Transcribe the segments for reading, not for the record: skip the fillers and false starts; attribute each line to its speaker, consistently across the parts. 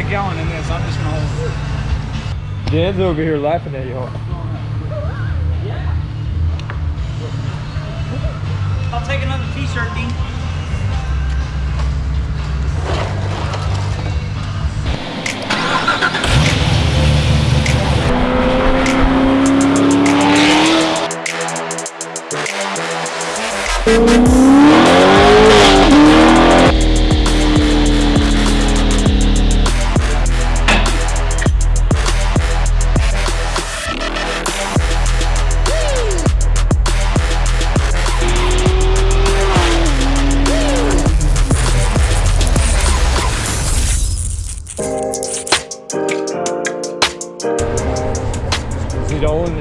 Speaker 1: get going in this. I'm just gonna hold.
Speaker 2: Dan's over here laughing at you.
Speaker 1: Yeah. I'll take another t-shirt, Dean.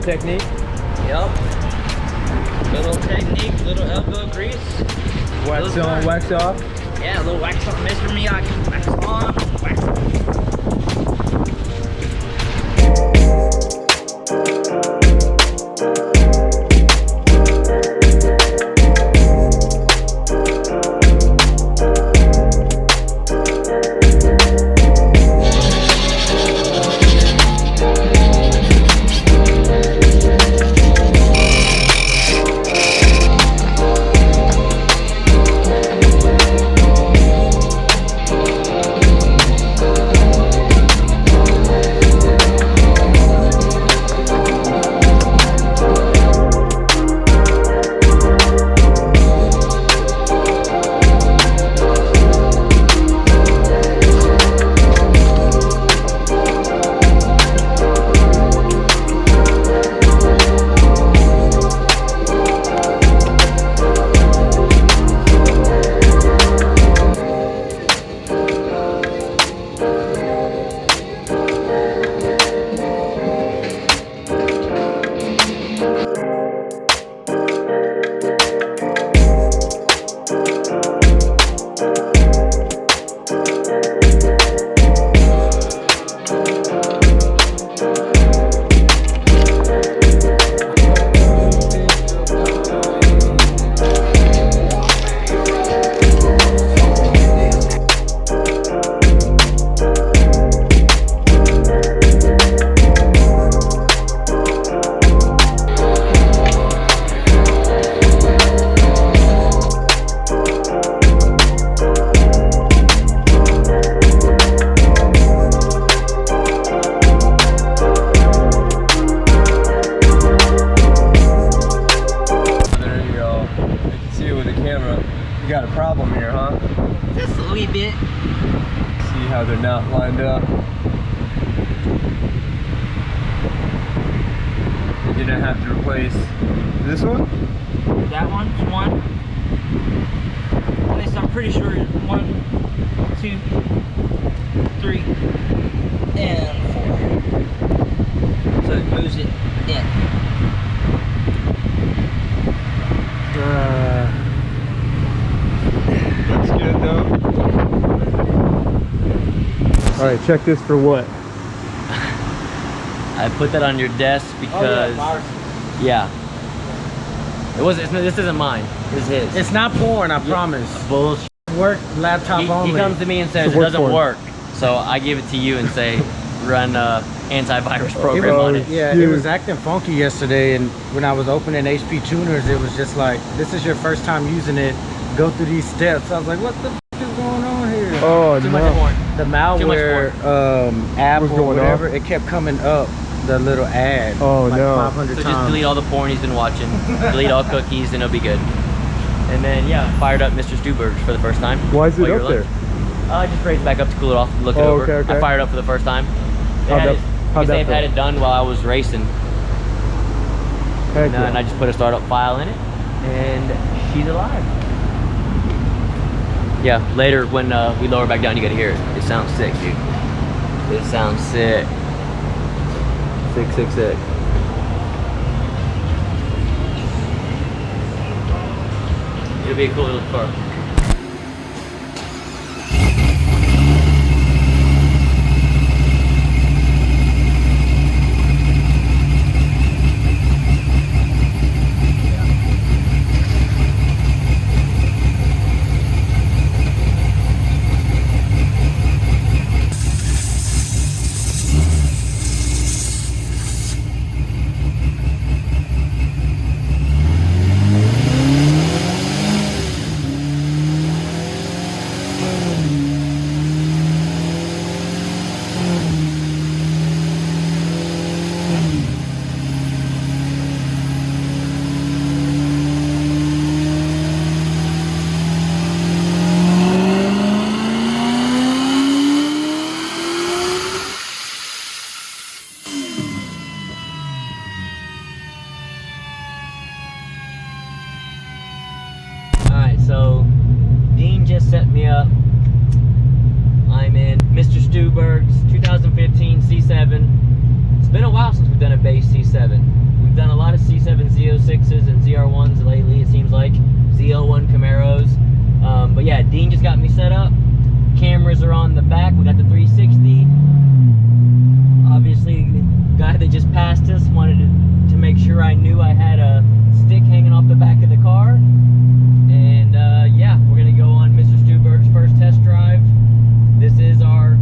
Speaker 2: Technique?
Speaker 1: Yep. Little technique, little elbow grease.
Speaker 2: Wax on, wax off?
Speaker 1: Yeah, a little wax on Mr. Miyagi. Wax on, wax off.
Speaker 2: got a problem here, huh?
Speaker 1: Just a wee bit.
Speaker 2: See how they're not lined up. You're gonna have to replace this one?
Speaker 1: That one's one. At least I'm pretty sure it's 1, 2, 3, and 4. So it moves it in.
Speaker 2: Looks good though. Alright, check this for what?
Speaker 3: I put that on your desk because yeah. It wasn't. This isn't mine. It's his.
Speaker 4: It's not porn, I promise.
Speaker 3: Bullshit.
Speaker 4: Work laptop only.
Speaker 3: He comes to me and says it doesn't work, so I give it to you and say run antivirus program on it.
Speaker 4: Yeah, it was acting funky yesterday, and when I was opening HP tuners, it was just like, this is your first time using it. Go through these steps. I was like, what the f is going on here?
Speaker 2: Oh
Speaker 3: Too
Speaker 2: no.
Speaker 3: much porn.
Speaker 4: The malware app or whatever,
Speaker 2: off?
Speaker 4: it kept coming up. The little ad.
Speaker 2: Oh
Speaker 4: like
Speaker 2: no.
Speaker 4: 500
Speaker 3: So
Speaker 4: times.
Speaker 3: just delete all the porn he's been watching, delete all cookies, and it'll be good. And then yeah, fired up Mr. Stuberg's for the first time.
Speaker 2: Why is it up there?
Speaker 3: I just raised it back up to cool it off, look it over.
Speaker 2: Okay.
Speaker 3: I fired up for the first time. They've had it done while I was racing. And I just put a startup file in it, and she's alive. Yeah, later when we lower back down, you gotta hear it. It sounds sick, dude. It sounds sick. Sick. It'll be a cool little car. set me up. I'm in Mr. Stuberg's 2015 C7. It's been a while since we've done a base C7. We've done a lot of C7 Z06s and ZR1s lately, it seems like. Z01 Camaros. But yeah, Dean just got me set up. Cameras are on the back. We got the 360. Obviously, the guy that just passed us wanted to make sure I knew I had a stick hanging off the back of the car. And yeah, we're gonna go on Mr. Stuberg's first test drive. This is our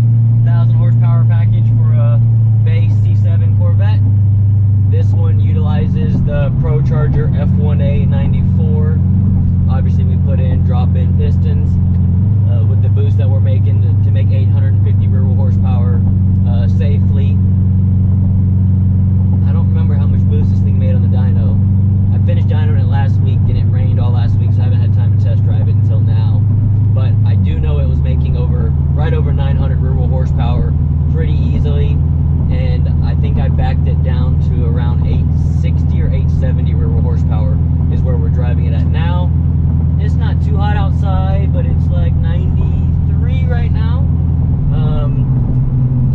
Speaker 3: 1,000 horsepower package for a base C7 Corvette. This one utilizes the ProCharger F1A 94. Obviously, we put in drop-in pistons with the boost that we're making to make 850 rear wheel horsepower safely. I don't remember how much boost this thing made on the dyno. I finished dynoing it last week and it rained all last week, so I haven't had time to test drive it until now. But I do know it was making right over 900 rear wheel horsepower pretty easily, and I think I backed it down to around 860 or 870 rear wheel horsepower is where we're driving it at now. It's not too hot outside, but it's like 93 right now.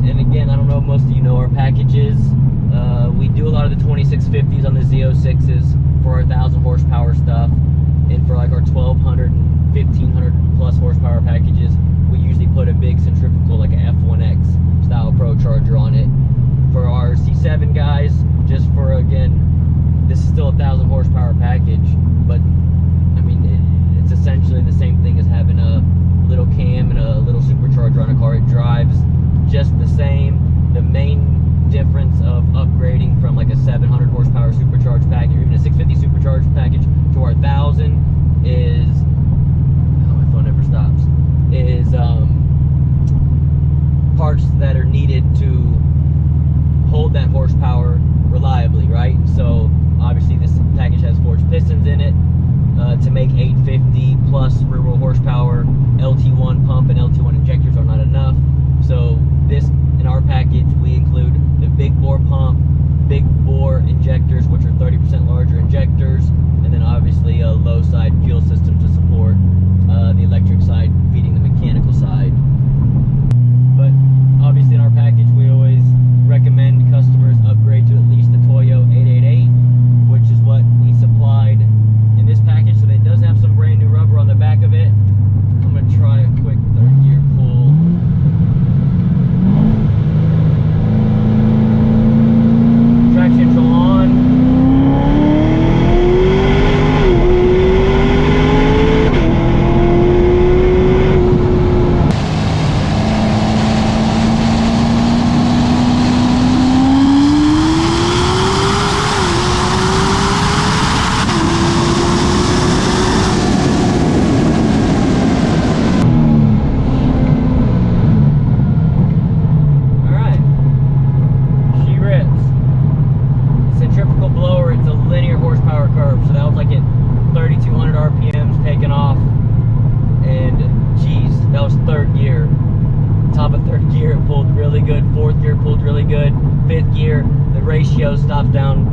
Speaker 3: And again, I don't know if most of you know our packages. We do a lot of the 2650s on the Z06s for our 1,000 horsepower stuff, and for like our 1,200 and 1,500 plus horsepower packages, we usually put a big centrifugal, like a F1X style ProCharger on it. For our C7 guys, just for, again, this is still a 1,000 horsepower package, but I mean, it's essentially the same thing as having a little cam and a little supercharger on a car. It drives just the same. The main difference of upgrading from like a 700 horsepower supercharged package or even a 650 supercharged package to our 1,000 is, oh, my phone never stops, is parts that are needed to hold that horsepower reliably, right? So obviously this package has forged pistons in it to make 850 plus rear wheel horsepower. LT1 pump and LT1 injectors are not enough. So this, in our package, we include the big bore pump, big bore injectors, which are 30% larger injectors, and then obviously a low side fuel system to support the electric side feeding the mechanical side. But obviously in our package, we always recommend customers upgrade to at least the Toyo 888, which is what we supplied in this package. So it does have some brand new rubber on the back of it. I'm going to try a quick third gear pull. Traction control on. Ratio stops down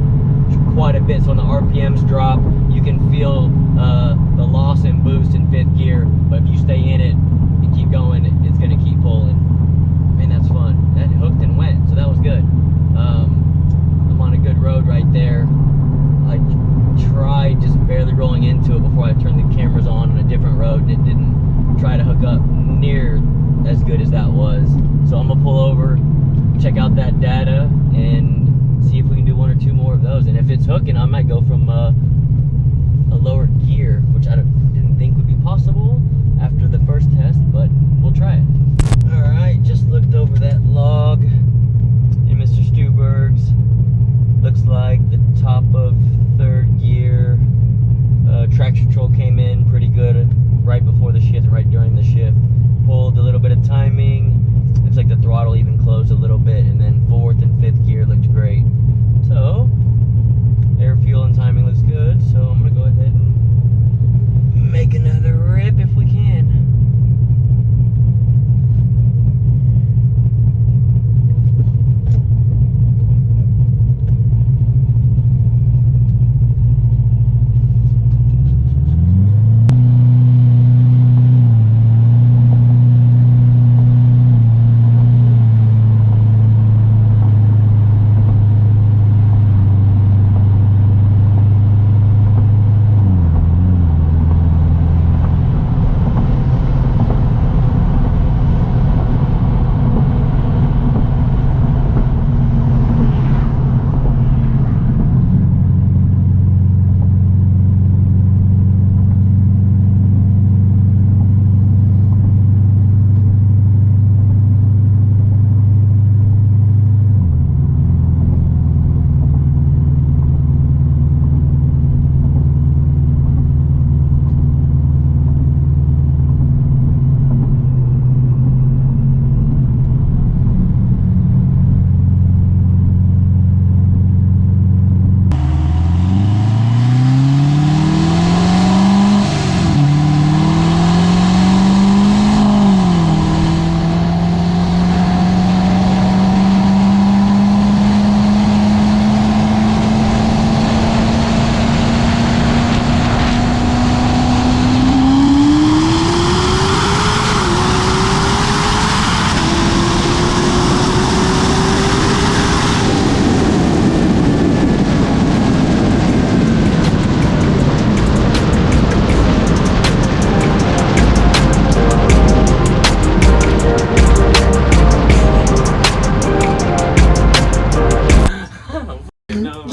Speaker 3: quite a bit, so when the RPMs drop, you can feel the loss in boost in 5th gear, but if you stay in it and keep going, it's going to keep pulling. Man, that's fun. That hooked and went, so that was good. I'm on a good road right there. I tried just barely rolling into it before I turned the cameras on a different road, and it didn't try to hook up near as good as that was. So I'm going to pull over, check out that data, and see if we can do 1 or 2 more of those. And if it's hooking, I might go from a lower gear, which I didn't think would be possible after the first test, but we'll try it. Alright, just looked over that log in Mr. Stuberg's. Looks like the top of 3rd gear. Traction control came in pretty good right before the shift and right during the shift. Pulled a little bit of timing. Looks like the throttle even closed a little bit, and then 4th and 5th gear looked great. So air, fuel, and timing looks good. So I'm gonna go ahead and make another rip if we can.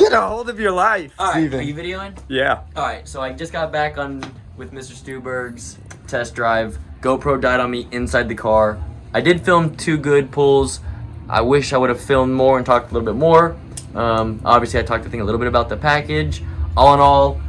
Speaker 2: Get a hold of your life.
Speaker 3: All right,
Speaker 2: Steven.
Speaker 3: are you videoing?
Speaker 2: Yeah.
Speaker 3: All right, so I just got back on with Mr. Stuberg's test drive. GoPro died on me inside the car. I did film 2 good pulls. I wish I would have filmed more and talked a little bit more. Obviously, I talked I think a little bit about the package. All in all,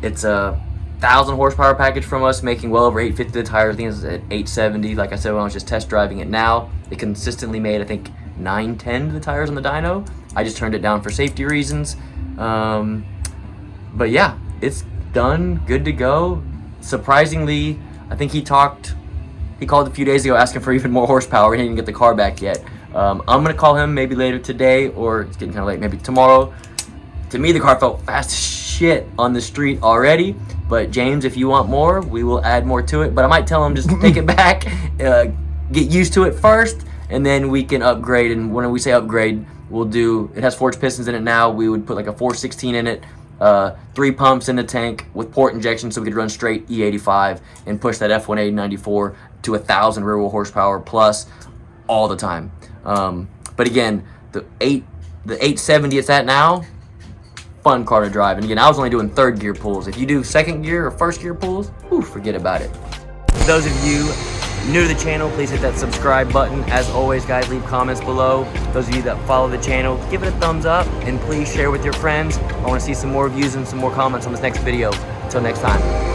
Speaker 3: it's a 1,000 horsepower package from us, making well over 850 the tires. I think it's at 870. Like I said when I was just test driving it now, it consistently made I think 910 to the tires on the dyno. I just turned it down for safety reasons. But yeah, it's done, good to go. Surprisingly, I think he called a few days ago asking for even more horsepower. He didn't get the car back yet. I'm gonna call him maybe later today, or it's getting kind of late, maybe tomorrow. To me, the car felt fast as shit on the street already. But James, if you want more, we will add more to it. But I might tell him just take it back, get used to it first, and then we can upgrade. And when we say upgrade, we'll do, it has forged pistons in it now. We would put like a 416 in it, 3 pumps in the tank with port injection so we could run straight E85 and push that F180 94 to 1,000 rear wheel horsepower plus all the time. But again, the 870 it's at now, fun car to drive. And again, I was only doing 3rd gear pulls. If you do 2nd gear or 1st gear pulls, forget about it. For those of you new to the channel, please hit that subscribe button. As always, guys, leave comments below. Those of you that follow the channel, give it a thumbs up, and please share with your friends. I want to see some more views and some more comments on this next video. Until next time.